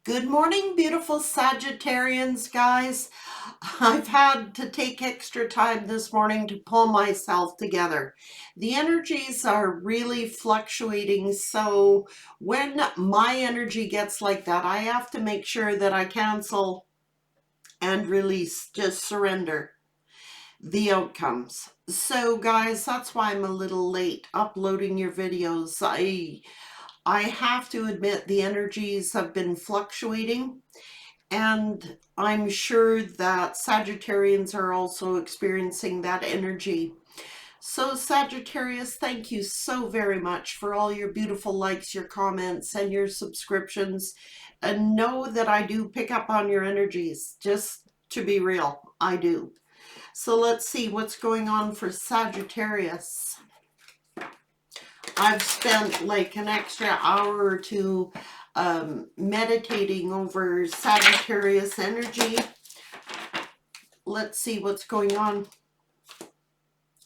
Good morning, beautiful Sagittarians, guys. I've had to take extra time this morning to pull myself together. The energies are really fluctuating, so when my energy gets like that, I have to make sure that I cancel and release, just surrender the outcomes. So, guys, that's why I'm a little late uploading your videos. I have to admit the energies have been fluctuating. And I'm sure that Sagittarians are also experiencing that energy. So Sagittarius, thank you so very much for all your beautiful likes, your comments, and your subscriptions. And know that I do pick up on your energies, just to be real, I do. So let's see what's going on for Sagittarius. I've spent like an extra hour or two meditating over Sagittarius energy. Let's see what's going on.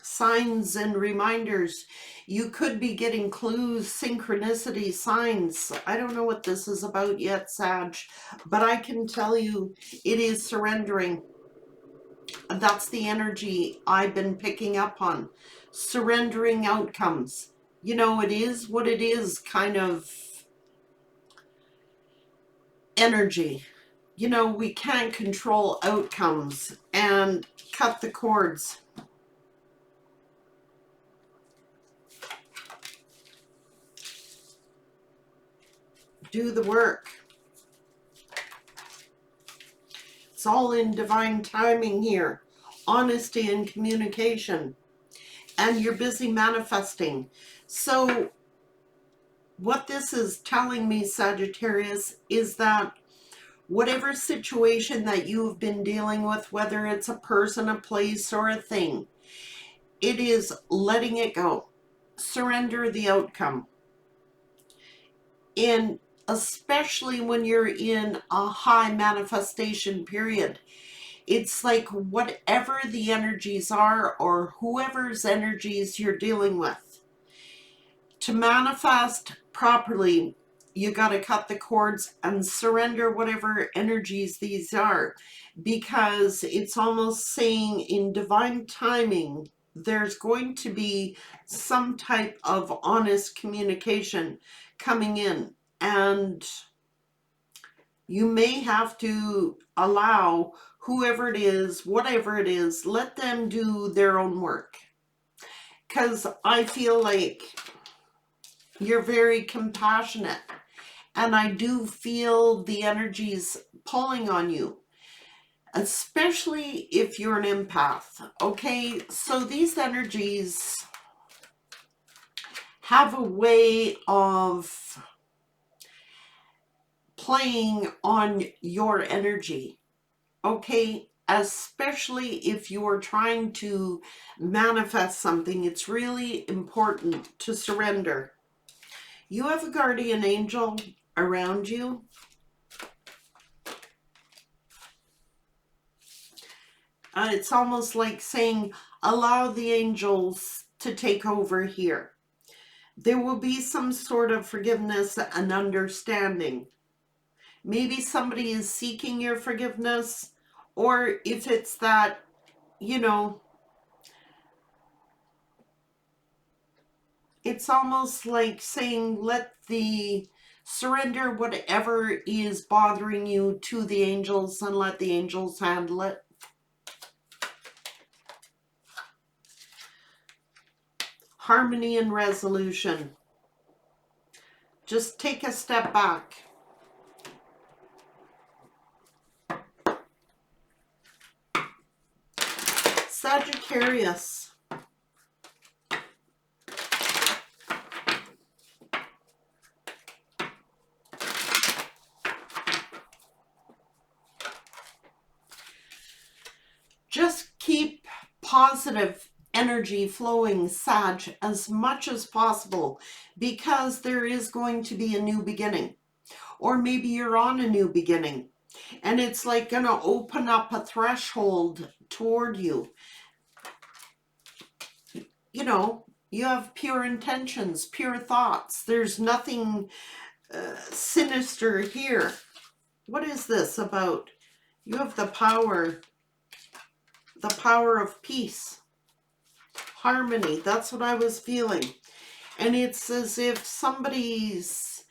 Signs and reminders. You could be getting clues, synchronicity, signs. I don't know what this is about yet, Sag, but I can tell you it is surrendering. That's the energy I've been picking up on. Surrendering outcomes. You know, it is what it is kind of energy. You know, we can't control outcomes, and cut the cords. Do the work. It's all in divine timing here. Honesty and communication. And you're busy manifesting. So what this is telling me, Sagittarius, is that whatever situation that you've been dealing with, whether it's a person, a place, or a thing, it is letting it go. Surrender the outcome. And especially when you're in a high manifestation period, it's like whatever the energies are, or whoever's energies you're dealing with, to manifest properly, you got to cut the cords and surrender whatever energies these are, because it's almost saying in divine timing there's going to be some type of honest communication coming in, and you may have to allow whoever it is, whatever it is, let them do their own work. Because I feel like you're very compassionate, and I do feel the energies pulling on you, especially if you're an empath. Okay, so these energies have a way of playing on your energy. Okay, especially if you're trying to manifest something, it's really important to surrender. You have a guardian angel around you. It's almost like saying, allow the angels to take over here. There will be some sort of forgiveness and understanding. Maybe somebody is seeking your forgiveness, or if it's that, you know, it's almost like saying, let the surrender whatever is bothering you to the angels and let the angels handle it. Harmony and resolution. Just take a step back. Sagittarius. Just keep positive energy flowing, Sag, as much as possible, because there is going to be a new beginning. Or maybe you're on a new beginning, and it's like going to open up a threshold toward you. You know, you have pure intentions, pure thoughts. There's nothing sinister here. What is this about? You have the power of peace, harmony. That's what I was feeling. And it's as if somebody's,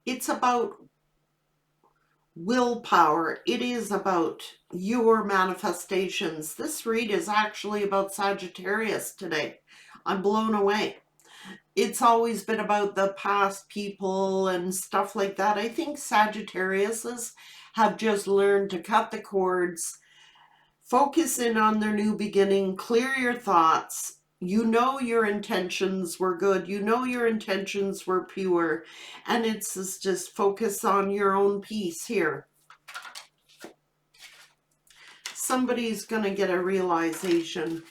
it's about willpower. It is about your manifestations. This read is actually about Sagittarius today. I'm blown away. It's always been about the past people and stuff like that. I think Sagittariuses have just learned to cut the cords, focus in on their new beginning, clear your thoughts. You know your intentions were good. You know your intentions were pure. And it's just focus on your own peace here. Somebody's going to get a realization.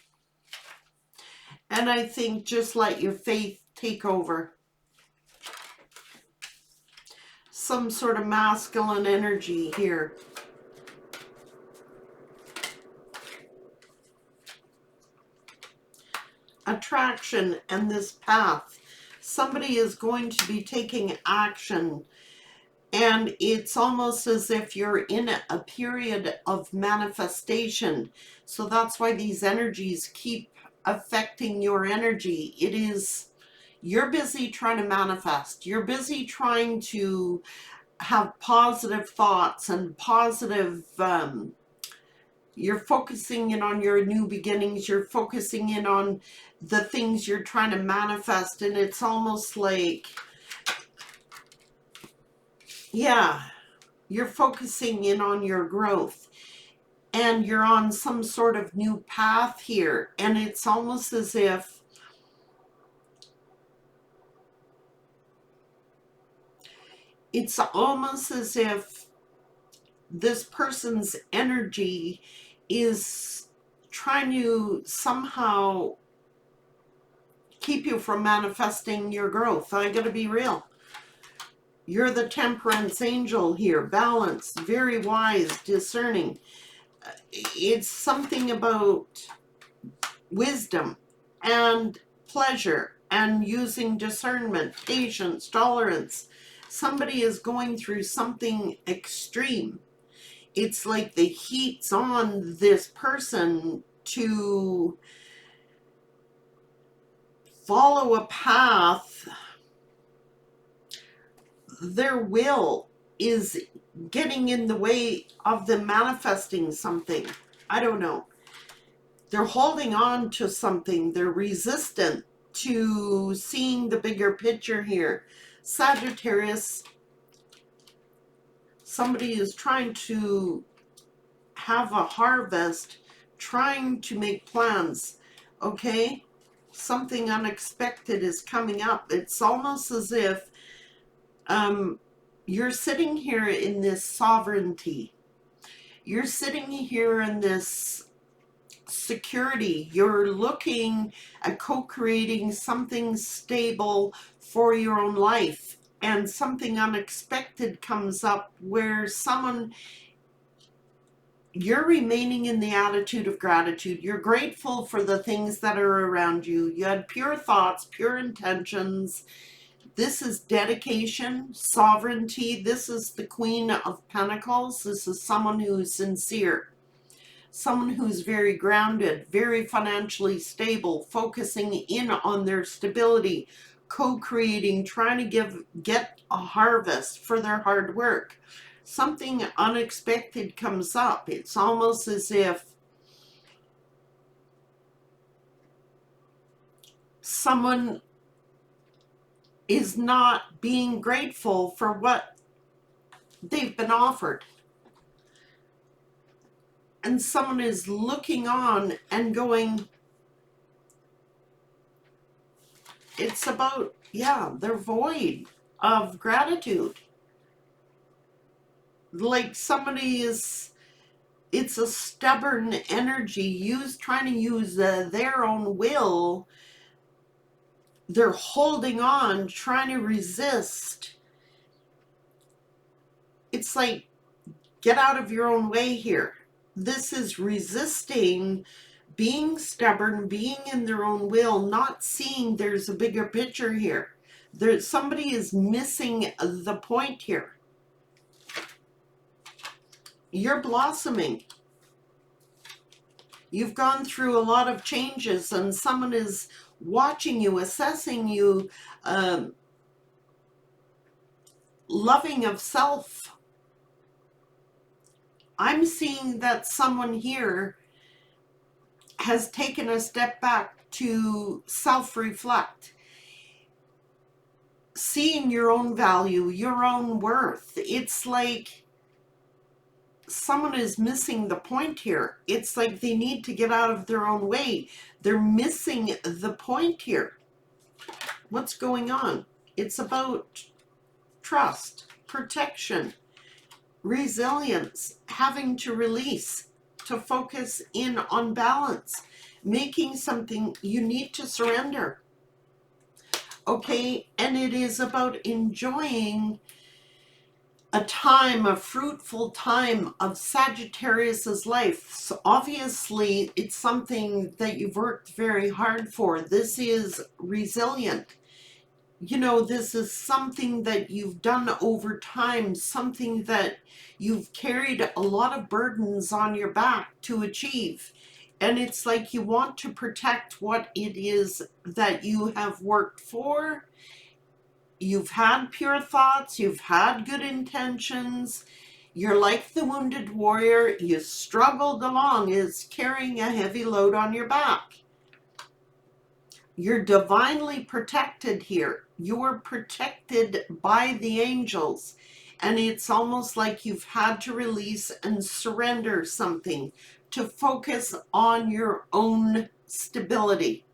And I think just let your faith take over. Some sort of masculine energy here. Attraction and this path. Somebody is going to be taking action, and it's almost as if you're in a period of manifestation. So that's why these energies keep affecting your energy. It is, you're busy trying to manifest. You're busy trying to have positive thoughts and positive, you're focusing in on your new beginnings. You're focusing in on the things you're trying to manifest. And it's almost like, yeah, you're focusing in on your growth. And you're on some sort of new path here. And it's almost as if this person's energy is trying to somehow keep you from manifesting your growth. I gotta be real. You're the temperance angel here, balanced, very wise, discerning. It's something about wisdom and pleasure and using discernment, patience, tolerance. Somebody is going through something extreme. It's like the heat's on this person to follow a path. Their will is getting in the way of them manifesting something. I don't know. They're holding on to something. They're resistant to seeing the bigger picture here. Sagittarius, somebody is trying to have a harvest, trying to make plans, okay? Something unexpected is coming up. It's almost as if you're sitting here in this sovereignty. You're sitting here in this security. You're looking at co-creating something stable for your own life, and something unexpected comes up where you're remaining in the attitude of gratitude. You're grateful for the things that are around you. You had pure thoughts, pure intentions. This is dedication, sovereignty. This is the Queen of Pentacles. This is someone who's sincere. Someone who's very grounded, very financially stable, focusing in on their stability, co-creating, trying to get a harvest for their hard work. Something unexpected comes up. It's almost as if someone is not being grateful for what they've been offered. And someone is looking on and going, it's about, yeah, they're void of gratitude. Like somebody is, it's a stubborn energy, trying to use their own will. They're holding on, trying to resist. It's like, get out of your own way here. This is resisting being stubborn, being in their own will, not seeing there's a bigger picture here. Somebody is missing the point here. You're blossoming. You've gone through a lot of changes, and someone is watching you, assessing you, loving of self. I'm seeing that someone here has taken a step back to self-reflect, seeing your own value, your own worth. It's like someone is missing the point here. It's like they need to get out of their own way. They're missing the point here. What's going on? It's about trust, protection, resilience, having to release, to focus in on balance, making something you need to surrender. Okay, and it is about enjoying a time, a fruitful time of Sagittarius's life. So obviously, it's something that you've worked very hard for. This is resilient. You know, this is something that you've done over time, something that you've carried a lot of burdens on your back to achieve. And it's like you want to protect what it is that you have worked for. You've had pure thoughts, you've had good intentions. You're like the wounded warrior. You struggled along, is carrying a heavy load on your back. You're divinely protected here. You're protected by the angels. And it's almost like you've had to release and surrender something to focus on your own stability.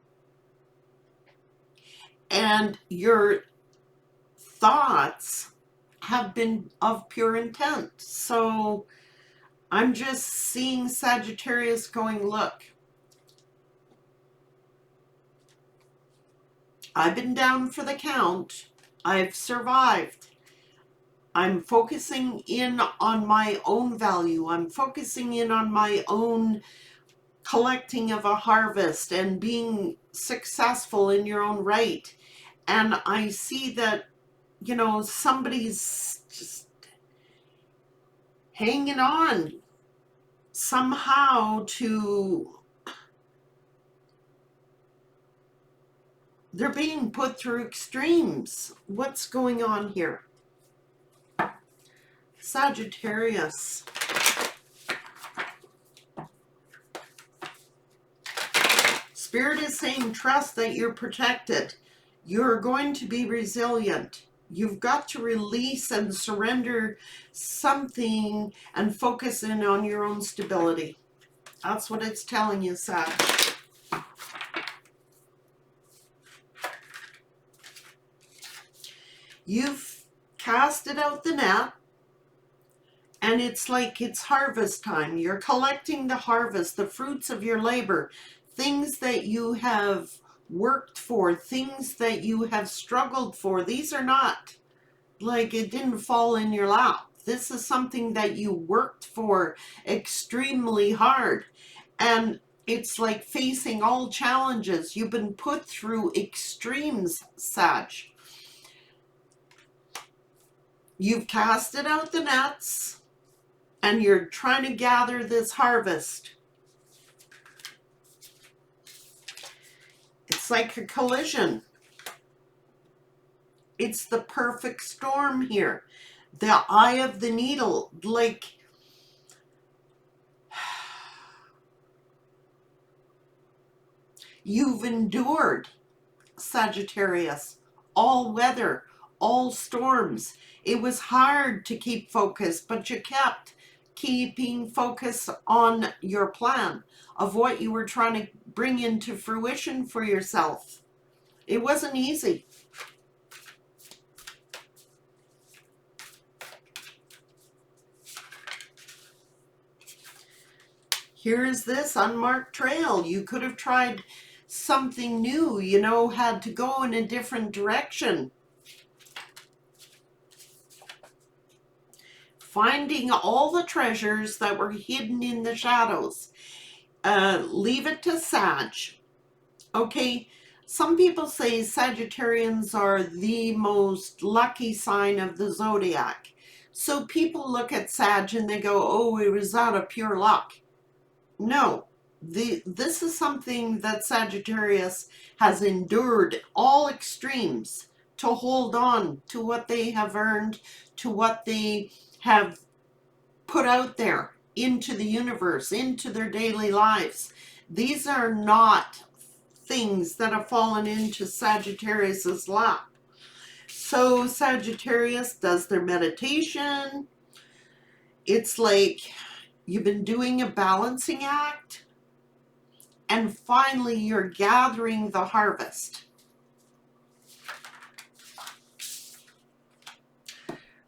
And your thoughts have been of pure intent. So I'm just seeing Sagittarius going, look, I've been down for the count. I've survived. I'm focusing in on my own value. I'm focusing in on my own collecting of a harvest and being successful in your own right. And I see that, you know, somebody's just hanging on somehow to, they're being put through extremes. What's going on here? Sagittarius. Spirit is saying trust that you're protected. You're going to be resilient. You've got to release and surrender something and focus in on your own stability. That's what it's telling you, Sag. You've casted out the net, and it's like it's harvest time. You're collecting the harvest, the fruits of your labor, things that you have worked for, things that you have struggled for. These are not like it didn't fall in your lap. This is something that you worked for extremely hard. And it's like facing all challenges. You've been put through extremes, Sag. You've casted out the nets, and you're trying to gather this harvest. It's like a collision. It's the perfect storm here. The eye of the needle, like you've endured, Sagittarius, all weather, all storms. It was hard to keep focus, but you kept keeping focus on your plan of what you were trying to bring into fruition for yourself. It wasn't easy. Here is this unmarked trail. You could have tried something new, you know, had to go in a different direction. Finding all the treasures that were hidden in the shadows. Leave it to Sag. Okay, some people say Sagittarians are the most lucky sign of the zodiac. So people look at Sag and they go, oh, it was out of pure luck. No, this is something that Sagittarius has endured all extremes to hold on to what they have earned, to what they have put out there into the universe, into their daily lives. These are not things that have fallen into Sagittarius's lap. So Sagittarius does their meditation. It's like you've been doing a balancing act, and finally you're gathering the harvest.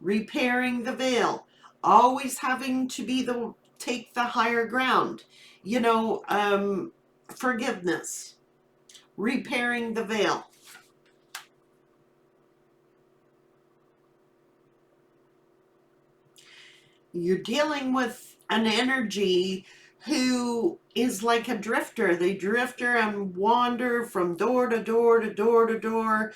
Repairing the veil, always having to be take the higher ground. You know, forgiveness, repairing the veil. You're dealing with an energy who is like a drifter. They drifter and wander from door to door to door to door.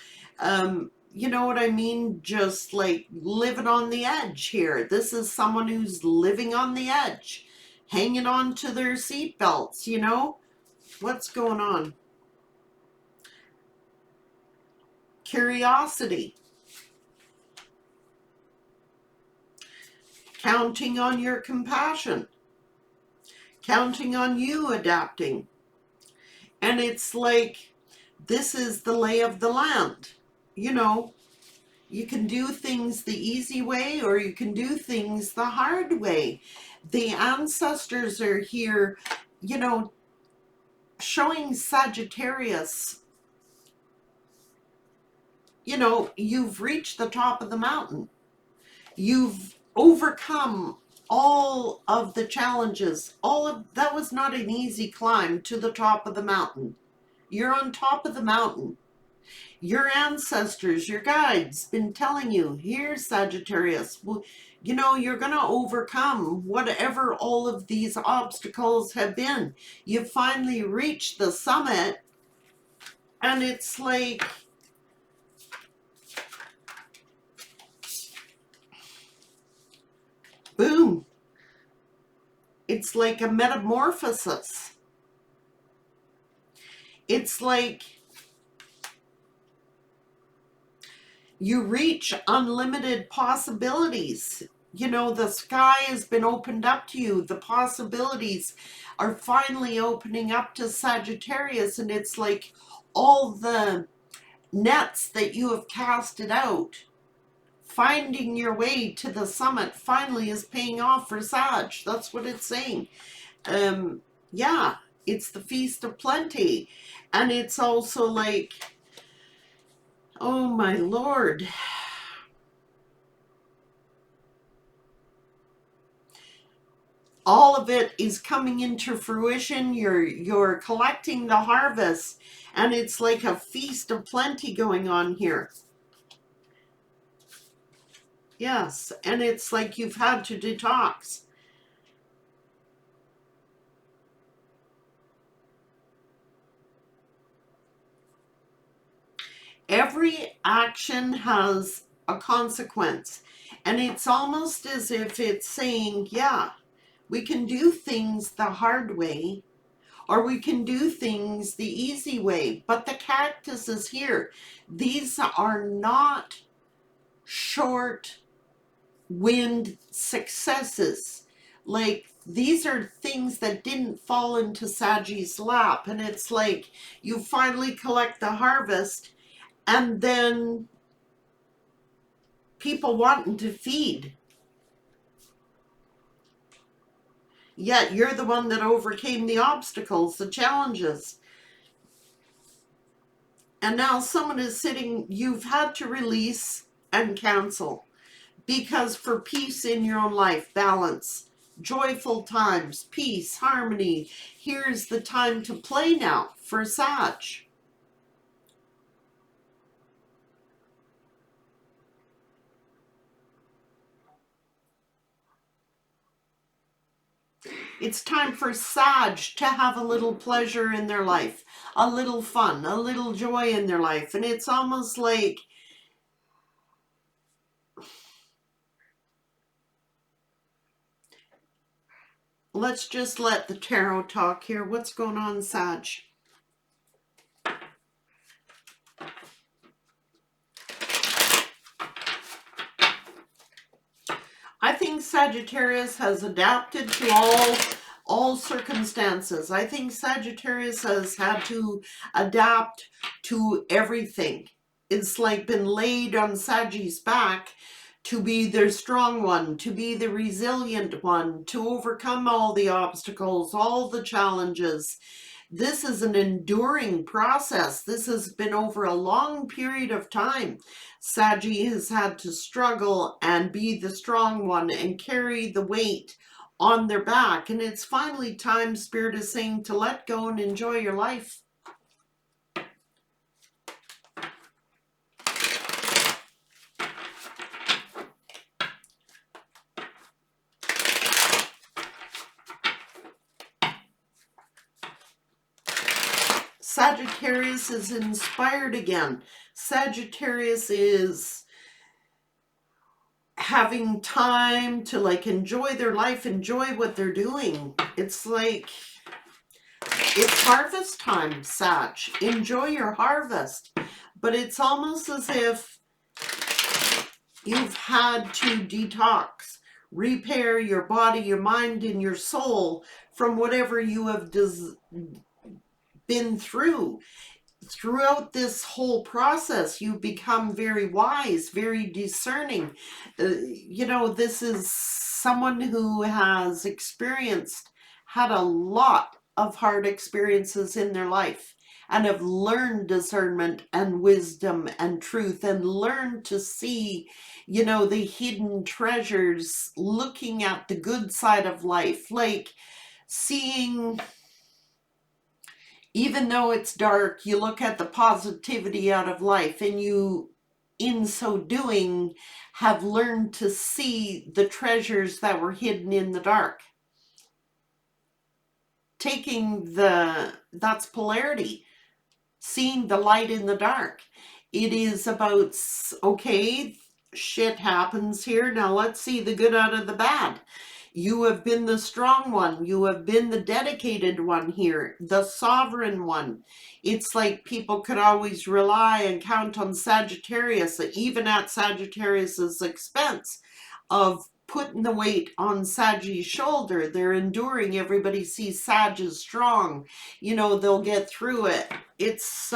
You know what I mean? Just like living on the edge here. This is someone who's living on the edge, hanging on to their seatbelts, you know? What's going on? Curiosity. Counting on your compassion. Counting on you adapting. And it's like, this is the lay of the land. You know, you can do things the easy way or you can do things the hard way. The ancestors are here, you know, showing Sagittarius, you know, you've reached the top of the mountain. You've overcome all of the challenges. All of that was not an easy climb to the top of the mountain. You're on top of the mountain. Your ancestors, your guides, been telling you, here, Sagittarius, well, you know, you're going to overcome whatever all of these obstacles have been. You finally reached the summit, and it's like, boom. It's like a metamorphosis. It's like you reach unlimited possibilities. You know, the sky has been opened up to you. The possibilities are finally opening up to Sagittarius, and it's like all the nets that you have casted out, finding your way to the summit finally is paying off for Sag. That's what it's saying. Yeah, it's the Feast of Plenty. And it's also like, oh my Lord. All of it is coming into fruition. You're collecting the harvest, and it's like a feast of plenty going on here. Yes, and it's like you've had to detox. Every action has a consequence, and it's almost as if it's saying, yeah, we can do things the hard way, or we can do things the easy way, but the cactus is here. These are not short wind successes. Like, these are things that didn't fall into Sagi's lap, and it's like you finally collect the harvest, and then people wanting to feed. Yet you're the one that overcame the obstacles, the challenges. And now someone is sitting, you've had to release and cancel. Because for peace in your own life, balance, joyful times, peace, harmony, here's the time to play now for Sag. It's time for Sag to have a little pleasure in their life, a little fun, a little joy in their life. And it's almost like, let's just let the tarot talk here. What's going on, Sag? I think Sagittarius has adapted to all circumstances. I think Sagittarius has had to adapt to everything. It's like been laid on Sagi's back to be the strong one, to be the resilient one, to overcome all the obstacles, all the challenges. This is an enduring process. This has been over a long period of time. Saggy has had to struggle and be the strong one and carry the weight on their back. And it's finally time, Spirit is saying, to let go and enjoy your life. Sagittarius is inspired again. Sagittarius is having time to like enjoy their life, enjoy what they're doing. It's like, it's harvest time, Sag. Enjoy your harvest. But it's almost as if you've had to detox, repair your body, your mind, and your soul from whatever you have been through. Throughout this whole process, you become very wise, very discerning. You know, this is someone who has had a lot of hard experiences in their life and have learned discernment and wisdom and truth and learned to see, you know, the hidden treasures, looking at the good side of life, like seeing, even though it's dark, you look at the positivity out of life, and you, in so doing, have learned to see the treasures that were hidden in the dark. That's polarity, seeing the light in the dark. It is about, okay, shit happens here, now let's see the good out of the bad. You have been the strong one. You have been the dedicated one here, the sovereign one. It's like people could always rely and count on Sagittarius, even at Sagittarius's expense, of putting the weight on Sag's shoulder. They're enduring. Everybody sees Sag as strong. You know, they'll get through it. It's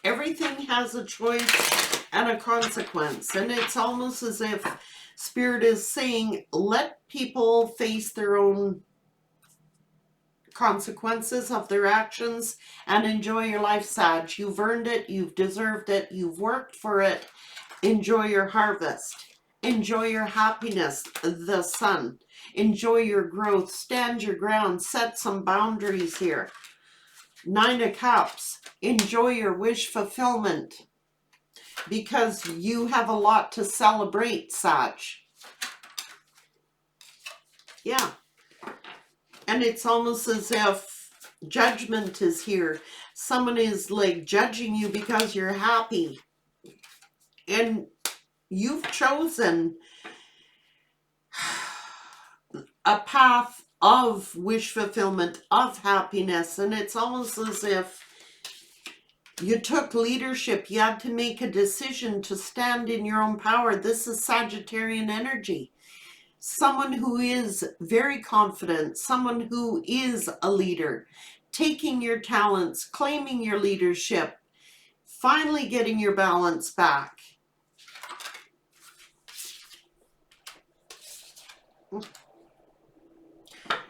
everything has a choice and a consequence. And it's almost as if Spirit is saying, let people face their own consequences of their actions and enjoy your life, Sag. You've earned it. You've deserved it. You've worked for it. Enjoy your harvest. Enjoy your happiness, the sun. Enjoy your growth. Stand your ground. Set some boundaries here. 9 of Cups. Enjoy your wish fulfillment, because you have a lot to celebrate, Sag. Yeah. And it's almost as if judgment is here. Someone is like judging you because you're happy. And you've chosen a path of wish fulfillment, of happiness. And it's almost as if you took leadership. You had to make a decision to stand in your own power. This is Sagittarian energy. Someone who is very confident, someone who is a leader, taking your talents, claiming your leadership, finally getting your balance back.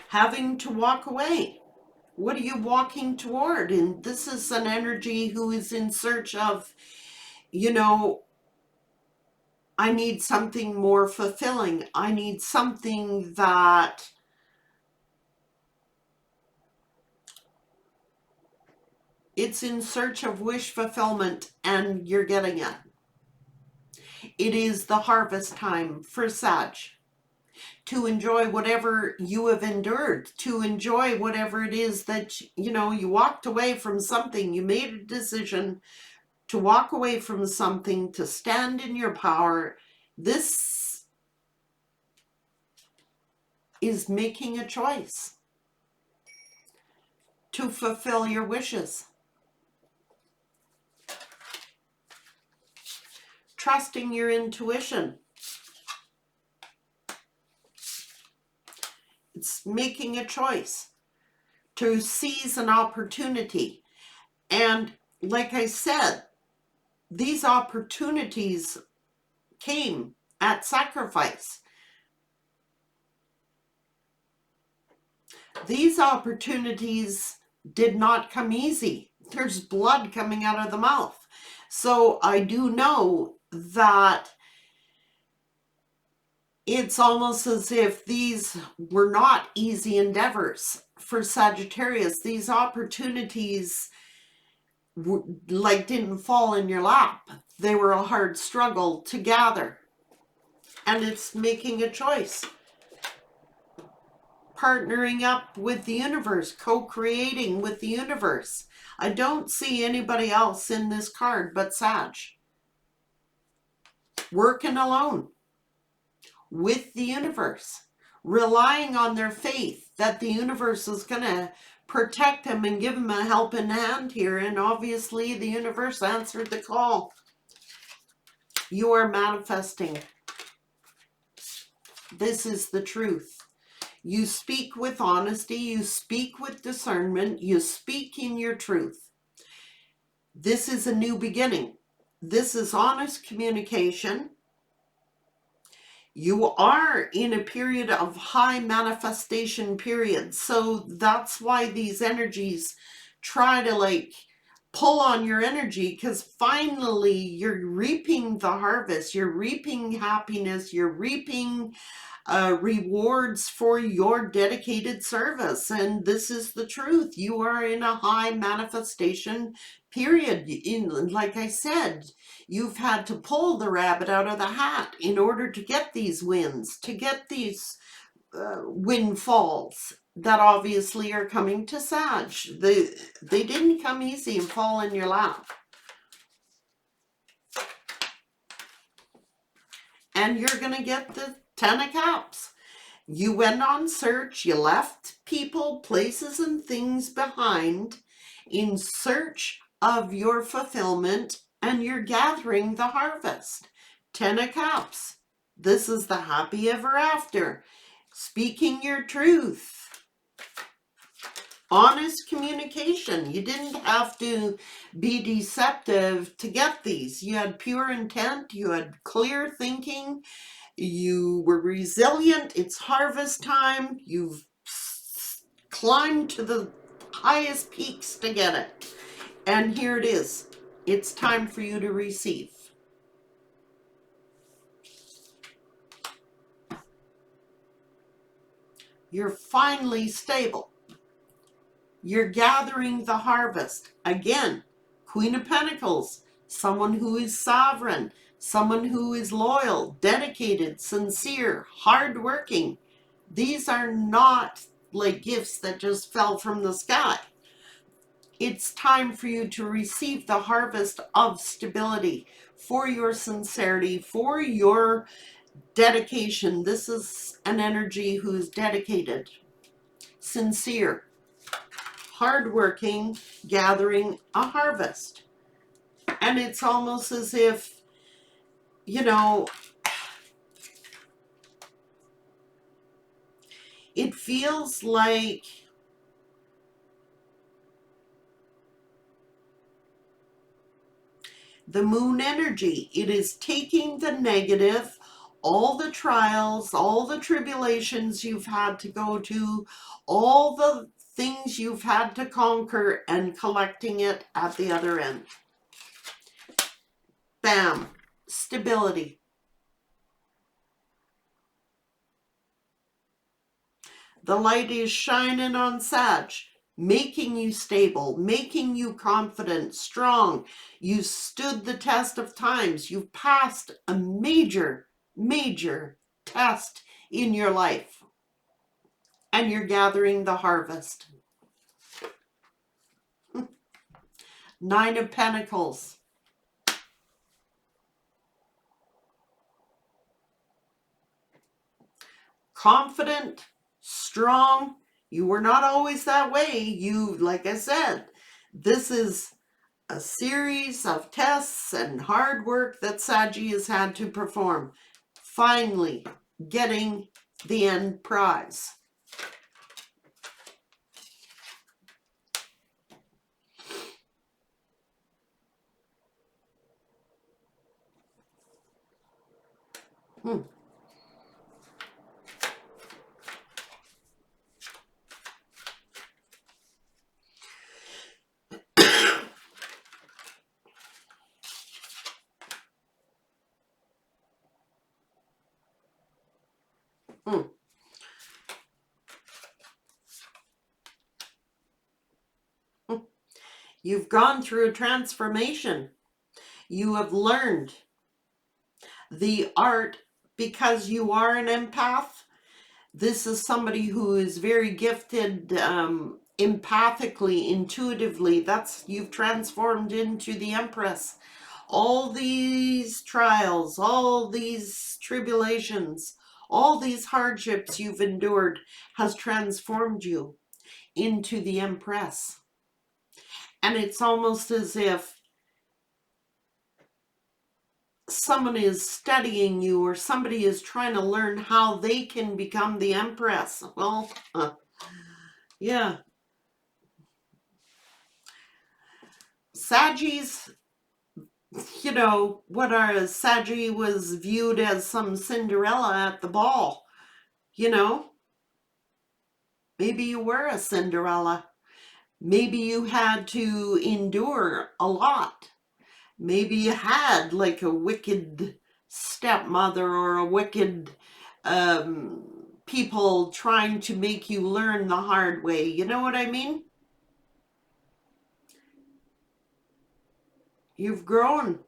Having to walk away. What are you walking toward? And this is an energy who is in search of, you know, I need something more fulfilling. I need something that it's in search of wish fulfillment, and you're getting it. It is the harvest time for Sag. To enjoy whatever you have endured, to enjoy whatever it is that, you walked away from something, you made a decision to walk away from something, to stand in your power. This is making a choice to fulfill your wishes. Trusting your intuition. It's making a choice to seize an opportunity. And like I said, these opportunities came at sacrifice. These opportunities did not come easy. There's blood coming out of the mouth. So I do know that it's almost as if these were not easy endeavors for Sagittarius. These opportunities didn't fall in your lap. They were a hard struggle to gather. And it's making a choice. Partnering up with the universe, co-creating with the universe. I don't see anybody else in this card but Sag. Working alone with the universe, relying on their faith that the universe is going to protect them and give them a helping hand here. And obviously the universe answered the call. You are manifesting. This is the truth. You speak with honesty, you speak with discernment, you speak in your truth. This is a new beginning. This is honest communication. You are in a period of high manifestation period. So that's why these energies try to pull on your energy, because finally you're reaping the harvest. You're reaping happiness. You're reaping rewards for your dedicated service. And this is the truth. You are in a high manifestation period. Like I said, you've had to pull the rabbit out of the hat in order to get these wins, to get these windfalls that obviously are coming to Sag. They didn't come easy and fall in your lap. And you're going to get the 10 of Cups. You went on search, you left people, places, and things behind in search of your fulfillment, and you're gathering the harvest. 10 of Cups. This is the happy ever after. Speaking your truth. Honest communication. You didn't have to be deceptive to get these. You had pure intent. You had clear thinking. You were resilient. It's harvest time. You've climbed to the highest peaks to get it. And here it is. It's time for you to receive. You're finally stable. You're gathering the harvest. Again, Queen of Pentacles, someone who is sovereign, someone who is loyal, dedicated, sincere, hardworking. These are not like gifts that just fell from the sky. It's time for you to receive the harvest of stability for your sincerity, for your dedication. This is an energy who's dedicated, sincere, hardworking, gathering a harvest. And it's almost as if, it feels like the moon energy. It is taking the negative, all the trials, all the tribulations you've had to go to, all the things you've had to conquer, and collecting it at the other end. Bam. Stability. The light is shining on Sag. making you stable, making you confident, strong. You stood the test of times. You've passed a major, major test in your life, and you're gathering the harvest. Nine of Pentacles. Confident, strong. You were not always that way. You, like I said, this is a series of tests and hard work that Saggy has had to perform. Finally getting the end prize. Hmm. Hmm. Hmm. You've gone through a transformation. You have learned the art because you are an empath. This is somebody who is very gifted empathically, intuitively. You've transformed into the Empress. All these trials, all these tribulations, all these hardships you've endured has transformed you into the Empress. And it's almost as if someone is studying you, or somebody is trying to learn how they can become the Empress. Well, yeah. Saggies, Saggy was viewed as some Cinderella at the ball. Maybe you were a Cinderella. Maybe you had to endure a lot. Maybe you had like a wicked stepmother or a wicked people trying to make you learn the hard way. You know what I mean? You've grown.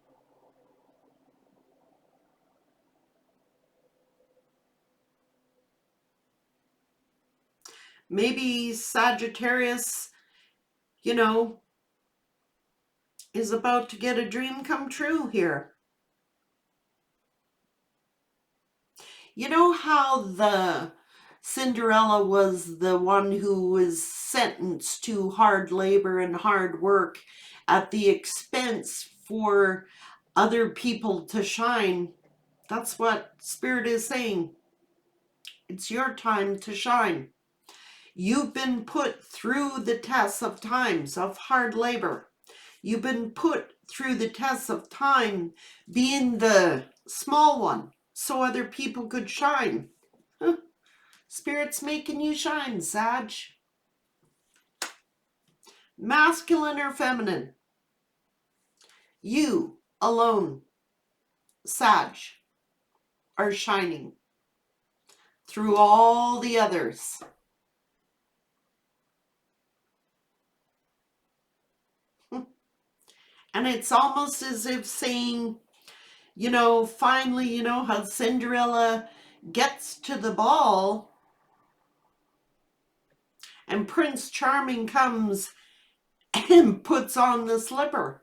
Maybe Sagittarius, you know, is about to get a dream come true here. You know how the Cinderella was the one who was sentenced to hard labor and hard work at the expense for other people to shine? That's what Spirit is saying. It's your time to shine. You've been put through the tests of times of hard labor. You've been put through the tests of time being the small one so other people could shine. Spirit's making you shine, Sag. Masculine or feminine? You alone, Sag, are shining through all the others. And it's almost as if saying, finally, how Cinderella gets to the ball and Prince Charming comes and puts on the slipper.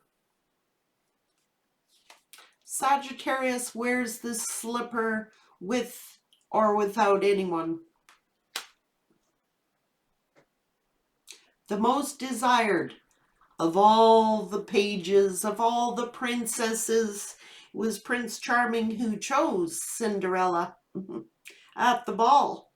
Sagittarius wears this slipper with or without anyone. The most desired of all the pages, of all the princesses, was Prince Charming who chose Cinderella at the ball.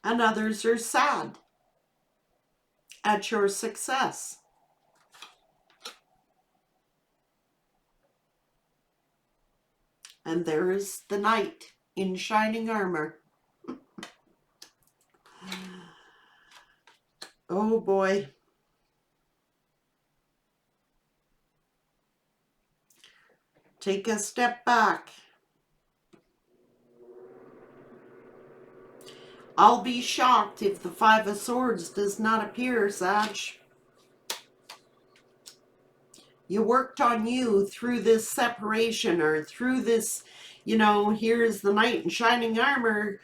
And others are sad at your success. And there is the knight in shining armor. Oh boy. Take a step back. I'll be shocked if the Five of Swords does not appear, Sag. You worked on you through this separation, or through this, here's the knight in shining armor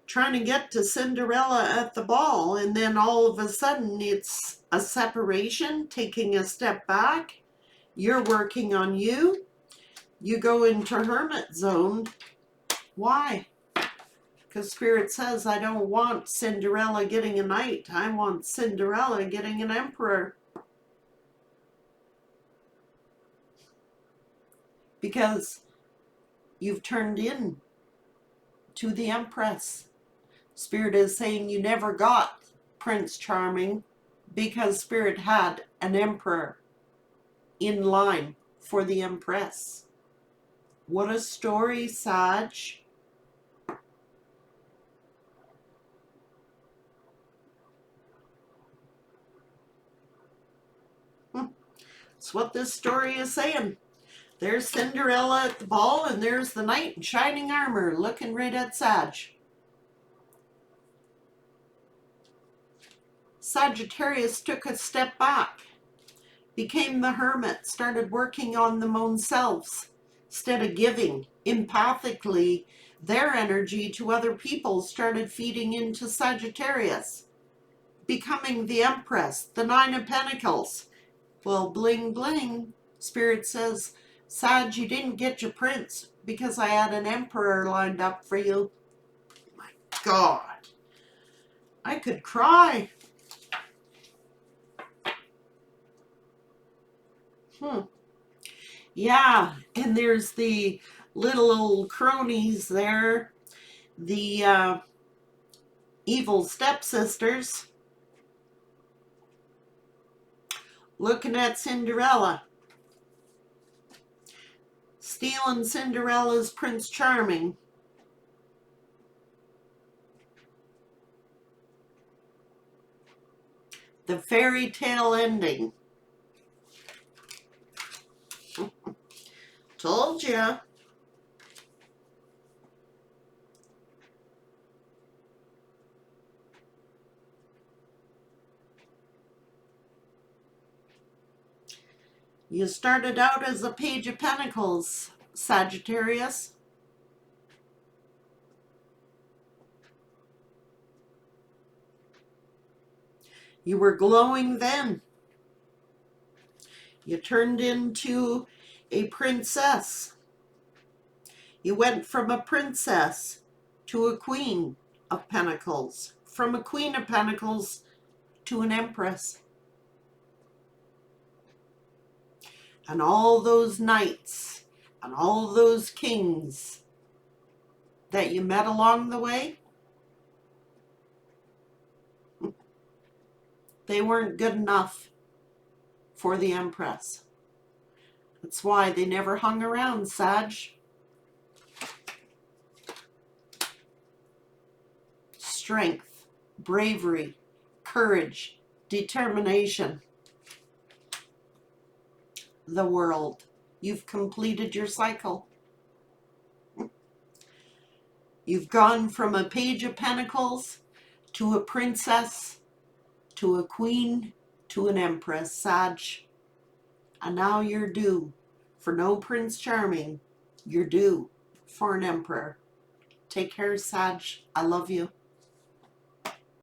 trying to get to Cinderella at the ball, and then all of a sudden it's a separation, taking a step back. You're working on you. You go into hermit zone. Why? Because Spirit says, I don't want Cinderella getting a knight. I want Cinderella getting an emperor. Because you've turned in to the Empress. Spirit is saying you never got Prince Charming because Spirit had an emperor in line for the Empress. What a story, Sag. That's what this story is saying. There's Cinderella at the ball, and there's the knight in shining armor looking right at Sag. Sagittarius took a step back, became the hermit, started working on them own selves instead of giving empathically their energy to other people, started feeding into Sagittarius, becoming the Empress, the Nine of Pentacles. Well, bling bling. Spirit says, Sag, you didn't get your prince because I had an emperor lined up for you. My God, I could cry. Yeah, and there's the little old cronies there, the evil stepsisters, looking at Cinderella, stealing Cinderella's Prince Charming. The fairy tale ending. Told ya. You started out as a Page of Pentacles, Sagittarius. You were glowing then. You turned into a princess. You went from a princess to a Queen of Pentacles. From a Queen of Pentacles to an Empress. And all those knights and all those kings that you met along the way, they weren't good enough for the Empress. That's why they never hung around, Sag. Strength, bravery, courage, determination. The world. You've completed your cycle. You've gone from a Page of Pentacles to a princess to a queen to an empress, Sag. And now you're due for no Prince Charming. You're due for an emperor. Take care, Sag. I love you.